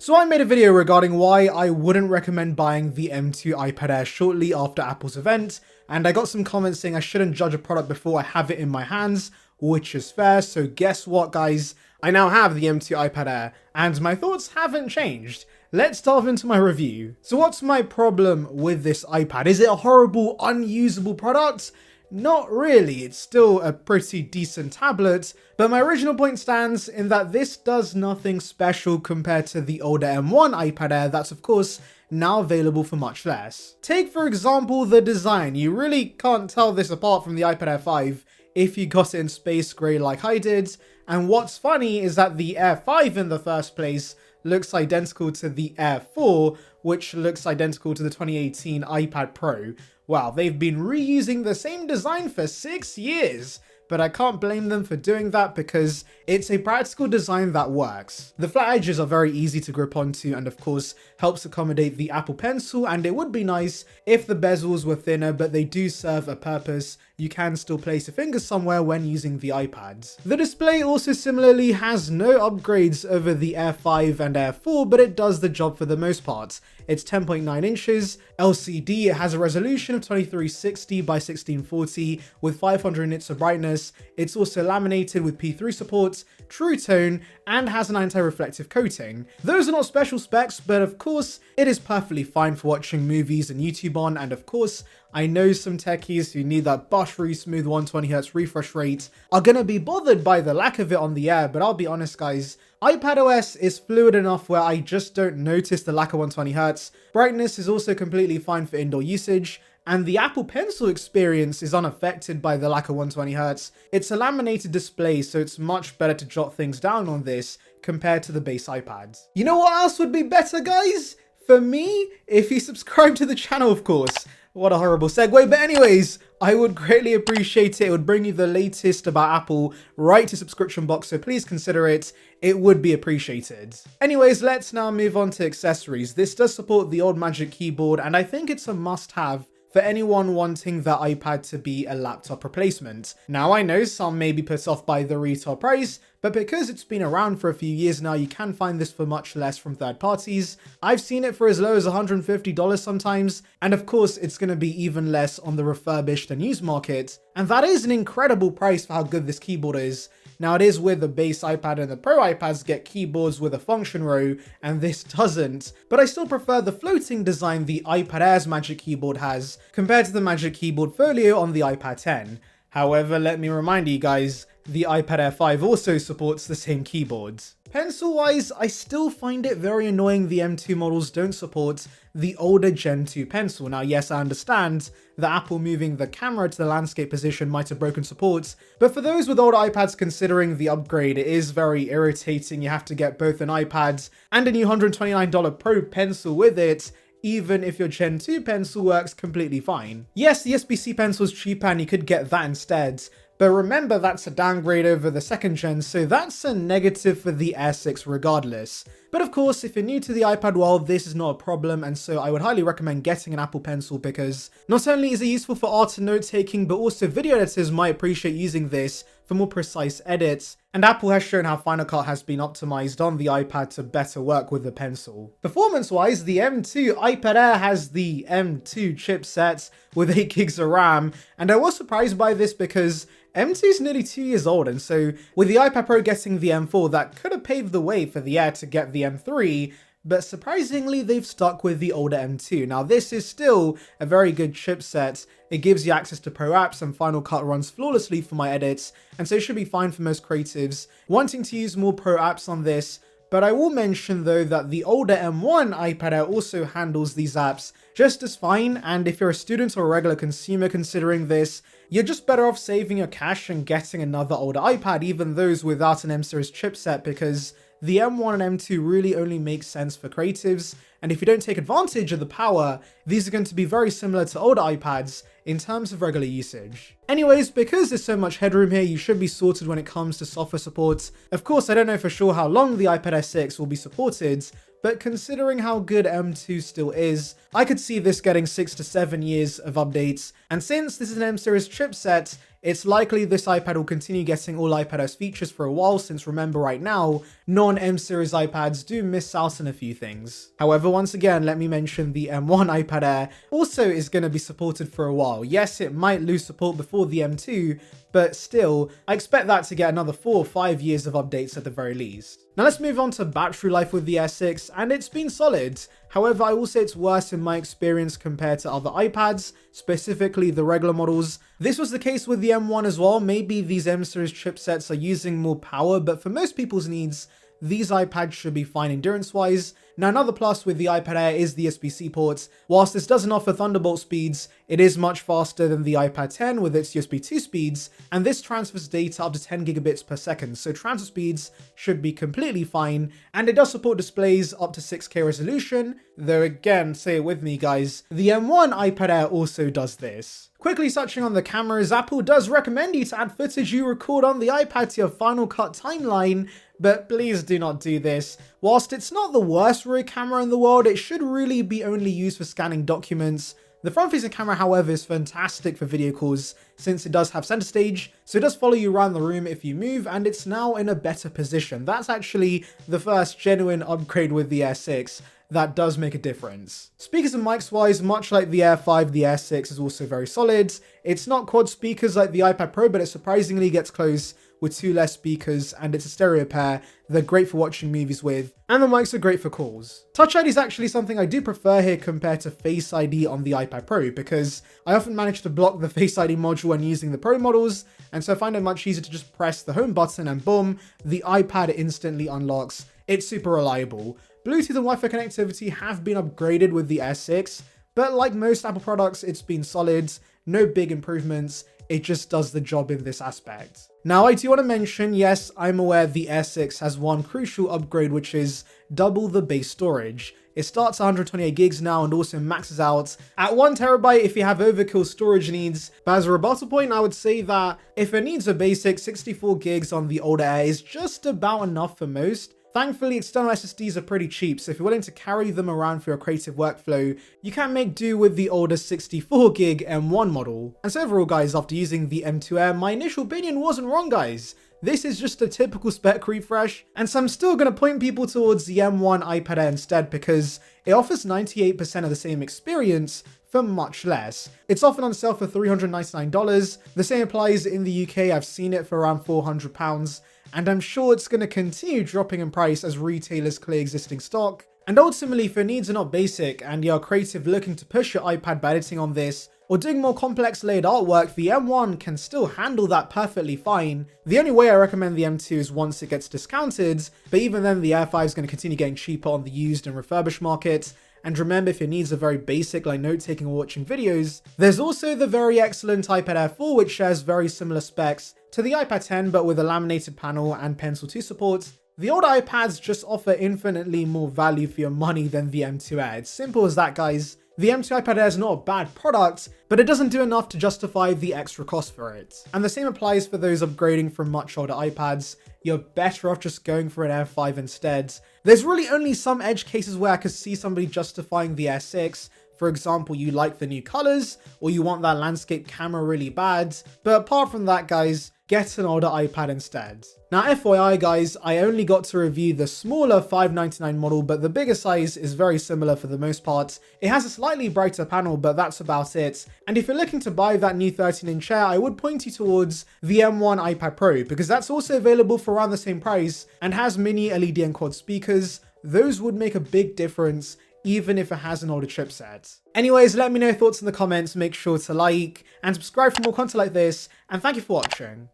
So I made a video regarding why I wouldn't recommend buying the M2 iPad Air shortly after Apple's event, and I got some comments saying I shouldn't judge a product before I have it in my hands, which is fair. So guess what, guys? I now have the M2 iPad Air, and my thoughts haven't changed. Let's dive into my review. So what's my problem with this iPad? Is it a horrible, unusable product? Not really, it's still a pretty decent tablet, but my original point stands in that this does nothing special compared to the older M1 iPad Air that's of course now available for much less. Take for example the design. You really can't tell this apart from the iPad Air 5 if you got it in space grey like I did, and what's funny is that the Air 5 in the first place looks identical to the Air 4, which looks identical to the 2018 iPad Pro. Wow, they've been reusing the same design for 6 years, but I can't blame them for doing that because it's a practical design that works. The flat edges are very easy to grip onto and of course helps accommodate the Apple Pencil, and it would be nice if the bezels were thinner, but they do serve a purpose. You can still place your finger somewhere when using the iPads. The display also similarly has no upgrades over the Air 5 and Air 4, but it does the job for the most part. It's 10.9 inches, LCD, it has a resolution of 2360 by 1640 with 500 nits of brightness. It's also laminated with P3 support, True Tone, and has an anti-reflective coating. Those are not special specs, but of course, it is perfectly fine for watching movies and YouTube on, and of course, I know some techies who need that buttery smooth 120Hz refresh rate are gonna be bothered by the lack of it on the Air, but I'll be honest guys, iPadOS is fluid enough where I just don't notice the lack of 120Hz. Brightness is also completely fine for indoor usage, and the Apple Pencil experience is unaffected by the lack of 120Hz. It's a laminated display, so it's much better to jot things down on this compared to the base iPads. You know what else would be better, guys? For me, if you subscribe to the channel, of course. What a horrible segue, but anyways, I would greatly appreciate it. It would bring you the latest about Apple right to subscription box, so please consider it. It would be appreciated. Anyways, let's now move on to accessories. This does support the old Magic Keyboard, and I think it's a must-have for anyone wanting the iPad to be a laptop replacement. Now I know some may be put off by the retail price, but because it's been around for a few years now, you can find this for much less from third parties. I've seen it for as low as $150 sometimes, and of course it's going to be even less on the refurbished and used market, and that is an incredible price for how good this keyboard is. Now it is with the base iPad and the Pro iPads get keyboards with a function row, and this doesn't, but I still prefer the floating design the iPad Air's Magic Keyboard has compared to the Magic Keyboard Folio on the iPad 10. However, let me remind you guys, the iPad Air 5 also supports the same keyboards. Pencil-wise, I still find it very annoying the M2 models don't support the older Gen 2 pencil. Now yes, I understand that Apple moving the camera to the landscape position might have broken support, but for those with older iPads considering the upgrade, it is very irritating. You have to get both an iPad and a new $129 Pro pencil with it, even if your Gen 2 pencil works completely fine. Yes, the USB-C pencil is cheaper and you could get that instead, but remember that's a downgrade over the second gen, so that's a negative for the Air 6 regardless. But of course, if you're new to the iPad world, this is not a problem, and so I would highly recommend getting an Apple Pencil because not only is it useful for art and note-taking, but also video editors might appreciate using this for more precise edits, and Apple has shown how Final Cut has been optimized on the iPad to better work with the pencil. Performance-wise, the M2 iPad Air has the M2 chipset with 8 gigs of RAM, and I was surprised by this because M2 is nearly 2 years old, and so with the iPad Pro getting the M4, that could have paved the way for the Air to get the M3, but surprisingly they've stuck with the older M2. Now this is still a very good chipset. It gives you access to pro apps and Final Cut runs flawlessly for my edits, and so it should be fine for most creatives wanting to use more pro apps on this. But I will mention though that the older M1 iPad Air also handles these apps just as fine, and if you're a student or a regular consumer considering this, you're just better off saving your cash and getting another older iPad, even those without an M series chipset, because the M1 and M2 really only make sense for creatives, and if you don't take advantage of the power, these are going to be very similar to older iPads in terms of regular usage. Anyways, because there's so much headroom here, you should be sorted when it comes to software support. Of course, I don't know for sure how long the iPad Air 6 will be supported, but considering how good M2 still is, I could see this getting 6 to 7 years of updates, and since this is an M series chipset, it's likely this iPad will continue getting all iPadOS features for a while, since remember right now, non-M series iPads do miss out on a few things. However, once again, let me mention the M1 iPad Air also is going to be supported for a while. Yes, it might lose support before the M2, but still, I expect that to get another 4 or 5 years of updates at the very least. Now let's move on to battery life with the Air 6, and it's been solid. However, I will say it's worse in my experience compared to other iPads, specifically the regular models. This was the case with the M1 as well. Maybe these M series chipsets are using more power, but for most people's needs, these iPads should be fine endurance-wise. Now another plus with the iPad Air is the USB-C ports. Whilst this doesn't offer Thunderbolt speeds, it is much faster than the iPad 10 with its USB 2 speeds, and this transfers data up to 10 gigabits per second, so transfer speeds should be completely fine, and it does support displays up to 6K resolution, though again, say it with me guys, the M1 iPad Air also does this. Quickly touching on the cameras, Apple does recommend you to add footage you record on the iPad to your Final Cut timeline, but please do not do this. Whilst it's not the worst rear camera in the world, it should really be only used for scanning documents. The front-facing camera, however, is fantastic for video calls since it does have center stage, so it does follow you around the room if you move, and it's now in a better position. That's actually the first genuine upgrade with the Air 6. That does make a difference. Speakers and mics wise, much like the Air 5, the Air 6 is also very solid. It's not quad speakers like the iPad Pro, but it surprisingly gets close with 2 less speakers, and it's a stereo pair. They're great for watching movies with, and the mics are great for calls. Touch ID is actually something I do prefer here compared to Face ID on the iPad Pro, because I often manage to block the Face ID module when using the Pro models, and so I find it much easier to just press the home button and boom, the iPad instantly unlocks. It's super reliable. Bluetooth and Wi-Fi connectivity have been upgraded with the Air 6, but like most Apple products, it's been solid, no big improvements, it just does the job in this aspect. Now I do want to mention, yes, I'm aware the Air 6 has one crucial upgrade, which is double the base storage. It starts at 128 gigs now and also maxes out at 1 terabyte if you have overkill storage needs. But as a rebuttal point, I would say that if it needs a basic 64 gigs on the older Air is just about enough for most. Thankfully, external SSDs are pretty cheap, so if you're willing to carry them around for your creative workflow, you can make do with the older 64 gig M1 model. And so overall guys, after using the M2 Air, my initial opinion wasn't wrong guys. This is just a typical spec refresh, and so I'm still going to point people towards the M1 iPad Air instead because it offers 98% of the same experience for much less. It's often on sale for $399. The same applies in the UK, I've seen it for around £400. And I'm sure it's going to continue dropping in price as retailers clear existing stock. And ultimately, if your needs are not basic and you're creative looking to push your iPad by editing on this, or doing more complex layered artwork, the M1 can still handle that perfectly fine. The only way I recommend the M2 is once it gets discounted, but even then the Air 5 is going to continue getting cheaper on the used and refurbished market. And remember, if your needs are very basic like note-taking or watching videos, there's also the very excellent iPad Air 4 which shares very similar specs to the iPad 10 but with a laminated panel and Pencil 2 support. The older iPads just offer infinitely more value for your money than the M2 Air. It's simple as that guys. The M2 iPad Air is not a bad product, but it doesn't do enough to justify the extra cost for it. And the same applies for those upgrading from much older iPads. You're better off just going for an Air 5 instead. There's really only some edge cases where I could see somebody justifying the Air 6. For example, you like the new colors, or you want that landscape camera really bad. But apart from that guys, get an older iPad instead. Now FYI guys, I only got to review the smaller $599 model, but the bigger size is very similar for the most part. It has a slightly brighter panel, but that's about it. And if you're looking to buy that new 13-inch chair, I would point you towards the M1 iPad Pro, because that's also available for around the same price and has mini LED and quad speakers. Those would make a big difference even if it has an older chipset. Anyways, let me know your thoughts in the comments, make sure to like and subscribe for more content like this, and thank you for watching.